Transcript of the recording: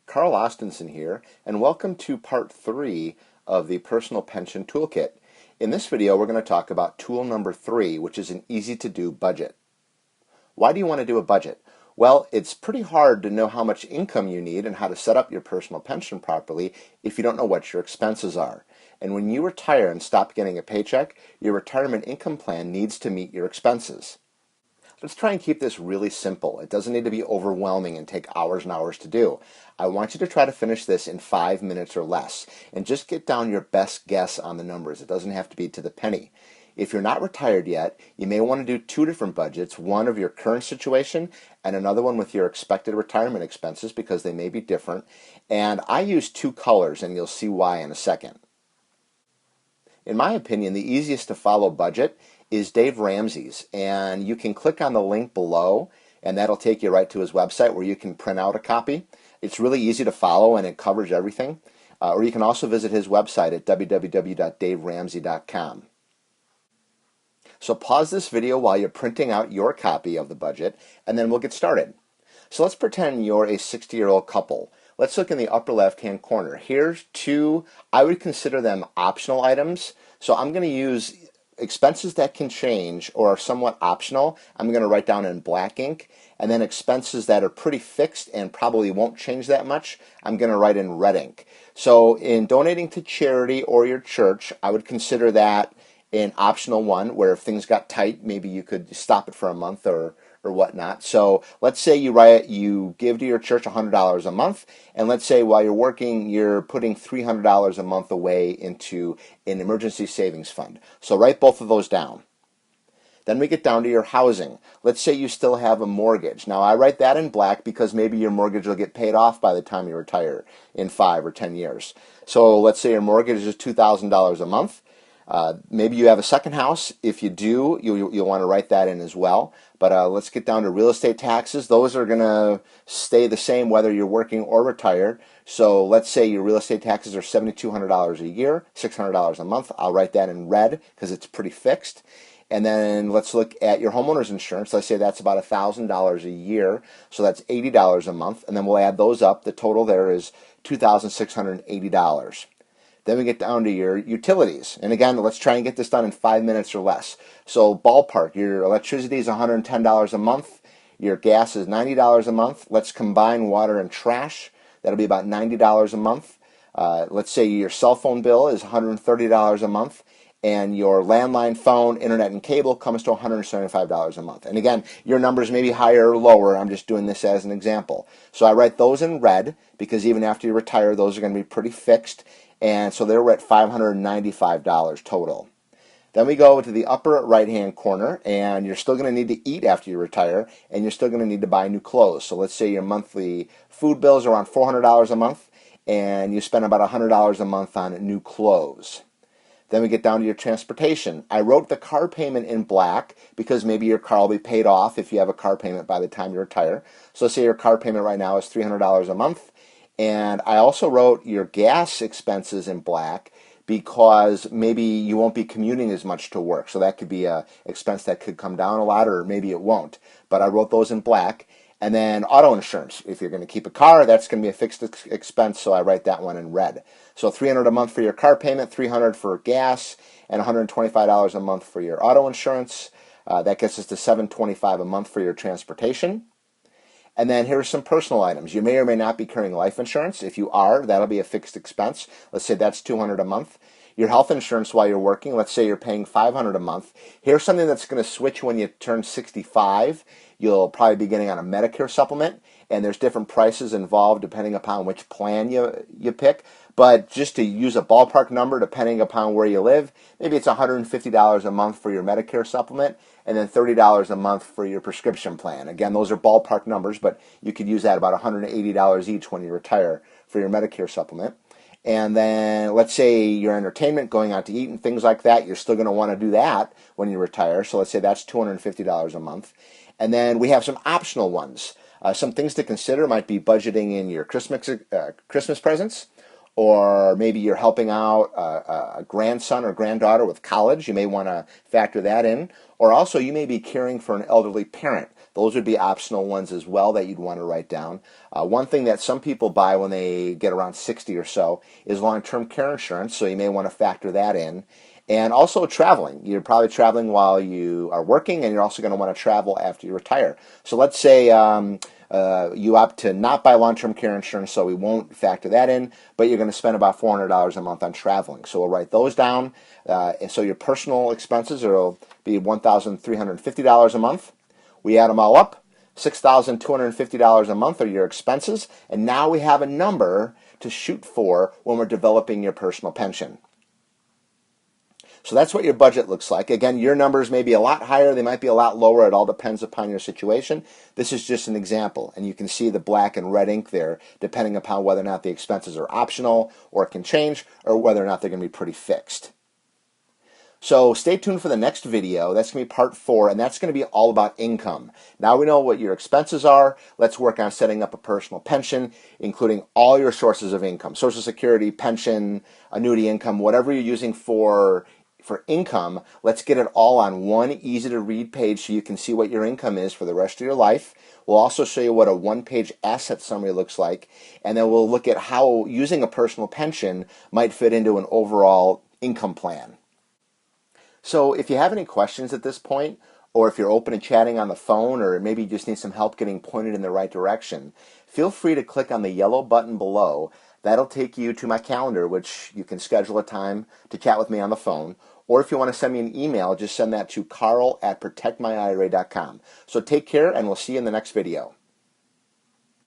Carl Ostenson here, and welcome to part 3 of the Personal Pension Toolkit. In this video, we're going to talk about tool number 3, which is an easy-to-do budget. Why do you want to do a budget? Well, it's pretty hard to know how much income you need and how to set up your personal pension properly if you don't know what your expenses are. And when you retire and stop getting a paycheck, your retirement income plan needs to meet your expenses. Let's try and keep this really simple. It doesn't need to be overwhelming and take hours and hours to do. I want you to try to finish this in 5 minutes or less and just get down your best guess on the numbers. It doesn't have to be to the penny. If you're not retired yet, you may want to do 2 different budgets, one of your current situation and another one with your expected retirement expenses because they may be different. And I use 2 colors, and you'll see why in a second. In my opinion, the easiest to follow budget is Dave Ramsey's, and you can click on the link below and that'll take you right to his website where you can print out a copy. It's really easy to follow and it covers everything. Or you can also visit his website at www.daveramsey.com. So pause this video while you're printing out your copy of the budget, and then we'll get started. So let's pretend you're a 60-year-old couple. Let's look in the upper left-hand corner. Here's 2, I would consider them optional items. So I'm going to use expenses that can change or are somewhat optional. I'm going to write down in black ink. And then expenses that are pretty fixed and probably won't change that much, I'm going to write in red ink. So in donating to charity or your church, I would consider that an optional one where if things got tight, maybe you could stop it for a month or whatnot. So let's say you give to your church $100 a month, and let's say while you're working, you're putting $300 a month away into an emergency savings fund. So write both of those down. Then we get down to your housing. Let's say you still have a mortgage. Now I write that in black because maybe your mortgage will get paid off by the time you retire in 5 or 10 years. So let's say your mortgage is $2,000 a month. Maybe you have a second house. If you do, you'll want to write that in as well. But let's get down to real estate taxes. Those are going to stay the same whether you're working or retired. So let's say your real estate taxes are $7,200 a year, $600 a month. I'll write that in red because it's pretty fixed. And then let's look at your homeowner's insurance. Let's say that's about $1,000 a year. So that's $80 a month. And then we'll add those up. The total there is $2,680. Then we get down to your utilities. And again, let's try and get this done in 5 minutes or less. So ballpark, your electricity is $110 a month. Your gas is $90 a month. Let's combine water and trash. That'll be about $90 a month. Let's say your cell phone bill is $130 a month. And your landline, phone, internet, and cable comes to $175 a month. And again, your numbers may be higher or lower. I'm just doing this as an example. So I write those in red because even after you retire, those are going to be pretty fixed. And so they're at $595 total. Then we go to the upper right-hand corner, and you're still going to need to eat after you retire, and you're still going to need to buy new clothes. So let's say your monthly food bills are around $400 a month, and you spend about $100 a month on new clothes. Then we get down to your transportation. I wrote the car payment in black because maybe your car will be paid off if you have a car payment by the time you retire. So let's say your car payment right now is $300 a month. And I also wrote your gas expenses in black because maybe you won't be commuting as much to work. So that could be an expense that could come down a lot, or maybe it won't. But I wrote those in black. And then auto insurance. If you're going to keep a car, that's going to be a fixed expense, so I write that one in red. So $300 a month for your car payment, $300 for gas, and $125 a month for your auto insurance. That gets us to $725 a month for your transportation. And then here's some personal items. You may or may not be carrying life insurance. If you are, that'll be a fixed expense. Let's say that's $200 a month. Your health insurance while you're working, let's say you're paying $500 a month. Here's something that's going to switch when you turn 65. You'll probably be getting on a Medicare supplement, and there's different prices involved depending upon which plan you pick. But just to use a ballpark number, depending upon where you live, maybe it's $150 a month for your Medicare supplement, and then $30 a month for your prescription plan. Again, those are ballpark numbers, but you could use that about $180 each when you retire for your Medicare supplement. And then let's say your entertainment, going out to eat and things like that, you're still going to want to do that when you retire. So let's say that's $250 a month. And then we have some optional ones. Some things to consider might be budgeting in your Christmas presents, or maybe you're helping out a grandson or granddaughter with college. You may want to factor that in. Or also you may be caring for an elderly parent. Those would be optional ones as well that you'd want to write down. One thing that some people buy when they get around 60 or so is long-term care insurance, so you may want to factor that in. And also traveling. You're probably traveling while you are working, and you're also going to want to travel after you retire. So let's say you opt to not buy long-term care insurance, so we won't factor that in, but you're going to spend about $400 a month on traveling. So we'll write those down. And so your personal expenses will be $1,350 a month. We add them all up. $6,250 a month are your expenses, and now we have a number to shoot for when we're developing your personal pension. So that's what your budget looks like. Again, your numbers may be a lot higher, they might be a lot lower. It all depends upon your situation. This is just an example, and you can see the black and red ink there, depending upon whether or not the expenses are optional or can change, or whether or not they're going to be pretty fixed. So stay tuned for the next video. That's going to be part 4, and that's going to be all about income. Now we know what your expenses are. Let's work on setting up a personal pension, including all your sources of income: Social Security, pension, annuity income, whatever you're using for income. Let's get it all on one easy-to-read page so you can see what your income is for the rest of your life. We'll also show you what a one-page asset summary looks like, and then we'll look at how using a personal pension might fit into an overall income plan. So if you have any questions at this point, or if you're open to chatting on the phone, or maybe you just need some help getting pointed in the right direction, feel free to click on the yellow button below. That'll take you to my calendar, which you can schedule a time to chat with me on the phone. Or if you want to send me an email, just send that to carl@protectmyira.com. So take care, and we'll see you in the next video.